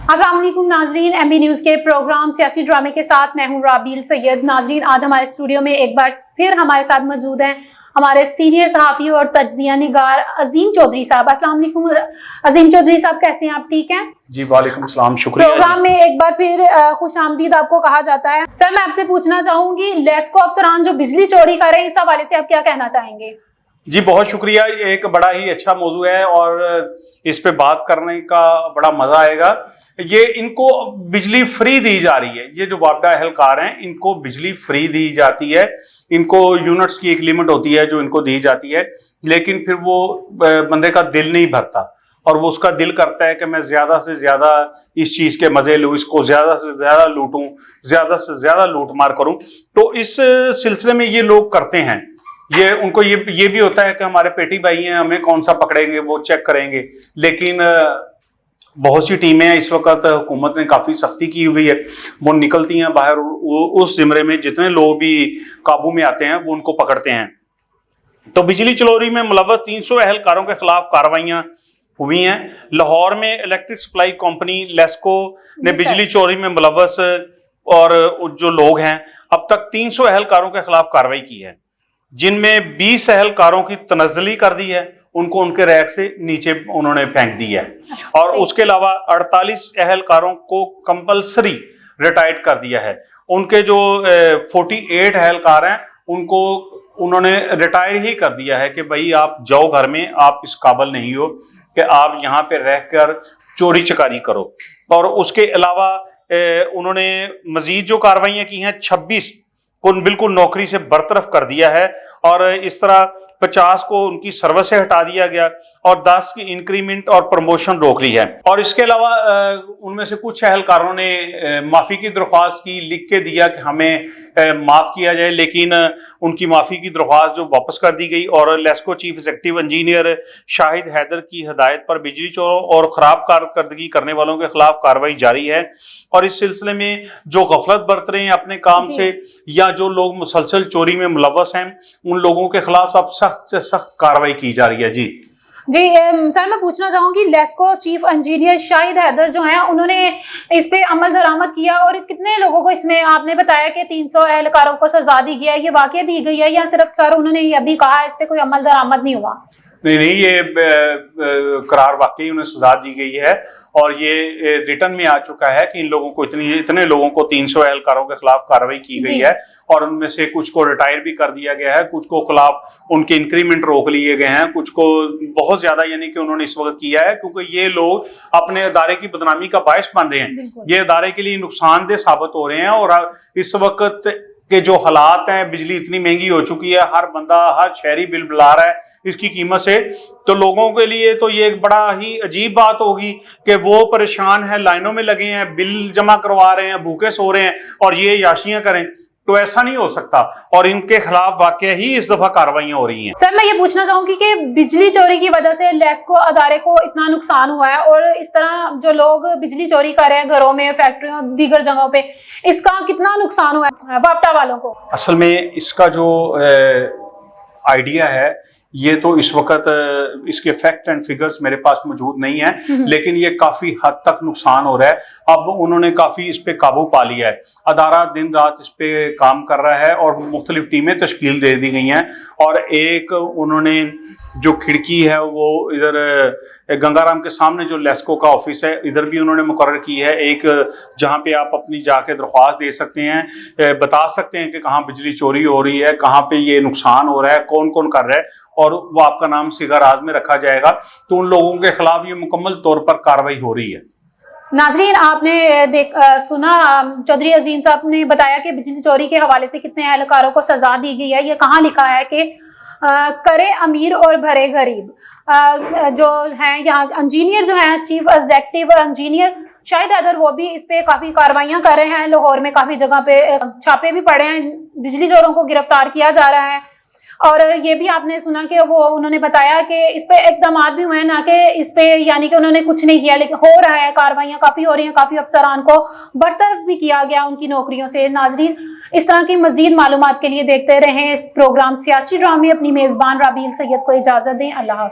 अस्सलाम वालेकुम नाजरीन, MB न्यूज़ के प्रोग्राम सियासी ड्रामे के साथ मैं हूं राबील सैयद। नाजरीन, आज हमारे स्टूडियो में एक बार फिर हमारे साथ मौजूद हैं हमारे सीनियर सहाफ़ी और तज्ज़िया निगार अजीम चौधरी साहब। अस्सलाम वालेकुम अजीम चौधरी साहब, कैसे हैं आप? ठीक हैं जी, वालेकुम सलाम, शुक्रिया। प्रोग्राम में एक बार फिर खुश आमदीद आपको कहा जाता है। सर, मैं आपसे पूछना चाहूंगी, लेस्को अफसरान जो बिजली चोरी कर रहे हैं, इस हवाले से आप क्या कहना चाहेंगे? जी, बहुत शुक्रिया। एक बड़ा ही अच्छा मौजू है और इस पे बात करने का बड़ा मजा आएगा। ये इनको बिजली फ्री दी जा रही है। ये जो वापडा एहलकार हैं, इनको बिजली फ्री दी जाती है। इनको यूनिट्स की एक लिमिट होती है जो इनको दी जाती है, लेकिन फिर वो बंदे का दिल नहीं भरता और वो उसका दिल करता है कि मैं ज्यादा से ज्यादा इस चीज के मजे लूं, इसको ज्यादा से ज्यादा लूटूं, ज्यादा से ज्यादा लूट मार करूं। तो इस सिलसिले में ये लोग करते हैं। ये उनको ये भी होता है कि हमारे पेटी भाई हैं, हमें कौन सा पकड़ेंगे, वो चेक करेंगे। लेकिन बहुत सी टीमें इस वक्त हुकूमत ने काफी सख्ती की हुई है, वो निकलती हैं बाहर, उस जिम्रे में जितने लोग भी काबू में आते हैं वो उनको पकड़ते हैं। तो बिजली चोरी में मुलव्वस 300 एहलकारों के खिलाफ कार्रवाइयां हुई हैं। लाहौर में इलेक्ट्रिक सप्लाई कंपनी लेस्को ने बिजली चोरी में मुलव्वस और जो लोग हैं, अब तक 300 एहलकारों के खिलाफ कार्रवाई की है, जिनमें 20 एहलकारों की तनज़्ज़ुली कर दी है, उनको उनके रैक से नीचे उन्होंने फेंक दी है। और उसके अलावा 48 एहलकारों को कंपलसरी रिटायर्ड कर दिया है। उनके जो 48 एहलकार हैं, उनको उन्होंने रिटायर ही कर दिया है कि भाई आप जाओ घर में, आप इस काबिल नहीं हो कि आप यहाँ पे रहकर चोरी चकारी करो। और उसके अलावा उन्होंने मजीद जो कार्रवाइयाँ की हैं, 26 को बिल्कुल नौकरी से बरतरफ कर दिया है और इस तरह 50 को उनकी सर्विस से हटा दिया गया और 10 की इंक्रीमेंट और प्रमोशन रोक ली है। और इसके अलावा उनमें से कुछ एहलकारों ने माफ़ी की दरख्वास्त की, लिख के दिया कि हमें माफ़ किया जाए, लेकिन उनकी माफ़ी की दरख्वास्त जो वापस कर दी गई। और LESCO chief executive engineer Shahid Haider की हदायत पर बिजली चोरों और ख़राब कारकर्दगी करने वालों के खिलाफ कार्रवाई जारी है। और इस सिलसिले में जो गफलत बरत रहे हैं अपने काम से, या जो लोग मुसलसल चोरी में मुलव्वस हैं, उन लोगों के खिलाफ अब सख्त से सख्त कार्रवाई की जा रही है। जी सर, मैं पूछना चाहूंगी, लेस्को चीफ इंजीनियर शाहिद हैदर जो हैं, उन्होंने इस पे अमल दरामद किया और कितने लोगों को, इसमें आपने बताया कि 300 एहलकारों को सजा दी गई है, ये वाकई दी गई है या सिर्फ सर उन्होंने ये अभी कहा इस पे कोई अमल दरामद नहीं हुआ? नहीं, ये करार वाकई उन्हें सजा दी गई है और ये रिटर्न में आ चुका है कि इन लोगों को इतने लोगों को 300 एहलकारों के खिलाफ कार्रवाई की गई है और उनमें से कुछ को रिटायर भी कर दिया गया है, कुछ को खिलाफ उनके इंक्रीमेंट रोक लिए गए हैं, कुछ को बहुत ज्यादा यानी कि उन्होंने इस वक्त किया है, क्योंकि ये लोग अपने अदारे की बदनामी का बायस बन रहे हैं। ये अदारे के लिए नुकसानदेह साबित हो रहे हैं। और इस वक्त के जो हालात हैं, बिजली इतनी महंगी हो चुकी है, हर बंदा, हर शहरी बिल बुला रहा है इसकी कीमत से, तो लोगों के लिए तो ये एक बड़ा ही अजीब बात होगी कि वो परेशान है, लाइनों में लगे हैं, बिल जमा करवा रहे हैं, भूखे सो रहे हैं और ये याशियां करें। तो ऐसा नहीं हो सकता और इनके खिलाफ वाकई ही इस दफा कार्रवाइयां हो रही हैं। सर, मैं ये पूछना चाहूंगी कि बिजली चोरी की वजह से लेस्को अदारे को इतना नुकसान हुआ है और इस तरह जो लोग बिजली चोरी कर रहे हैं घरों में, फैक्ट्रियों, दीगर जगहों पे, इसका कितना नुकसान हुआ है वापडा वालों को? असल में इसका जो आइडिया है, ये तो इस वक्त इसके फैक्ट एंड फिगर्स मेरे पास मौजूद नहीं है, लेकिन ये काफी हद तक नुकसान हो रहा है। अब उन्होंने काफी इस पे काबू पा लिया है, अदारा दिन रात इस पे काम कर रहा है और मुख्तलिफ टीमें तश्कील दे दी गई हैं। और एक उन्होंने जो खिड़की है वो इधर गंगाराम के सामने जो लेस्को का ऑफिस है, इधर भी उन्होंने मुकर्रर की है, एक जहां पे आप अपनी जाके दरख्वास्त दे सकते हैं, बता सकते हैं कि कहाँ बिजली चोरी हो रही है, कहाँ पे ये नुकसान हो रहा है, कौन कौन कर रहा है, और वो आपका नाम सिगा राज में रखा जाएगा। तो उन लोगों के खिलाफ ये मुकम्मल तौर पर कार्रवाई हो रही है। नाजरीन, आपने सुना चौधरी अजीम साहब ने बताया कि बिजली चोरी के हवाले से कितने एहलकारों को सजा दी गई है। ये कहाँ लिखा है कि करे अमीर और भरे गरीब। जो हैं यहाँ इंजीनियर जो हैं, chief executive engineer Shahid Haider, वो भी इस पे काफी कार्रवाइयां कर रहे हैं। लाहौर में काफी जगह पे छापे भी पड़े हैं, बिजली चोरों को गिरफ्तार किया जा रहा है। और ये भी आपने सुना कि वो उन्होंने बताया कि इस पे इक़दाम भी हुए हैं, ना कि इस पे यानी कि उन्होंने कुछ नहीं किया, लेकिन हो रहा है, कार्रवाइयां काफी हो रही हैं, काफी अफसरान को बरतरफ भी किया गया उनकी नौकरियों से। नाजरीन, इस तरह की मजीद मालूमात के लिए देखते रहें इस प्रोग्राम सियासी ड्रामे। अपनी मेजबान राबील सैयद को इजाजत दें। अल्लाह हाफ़िज़।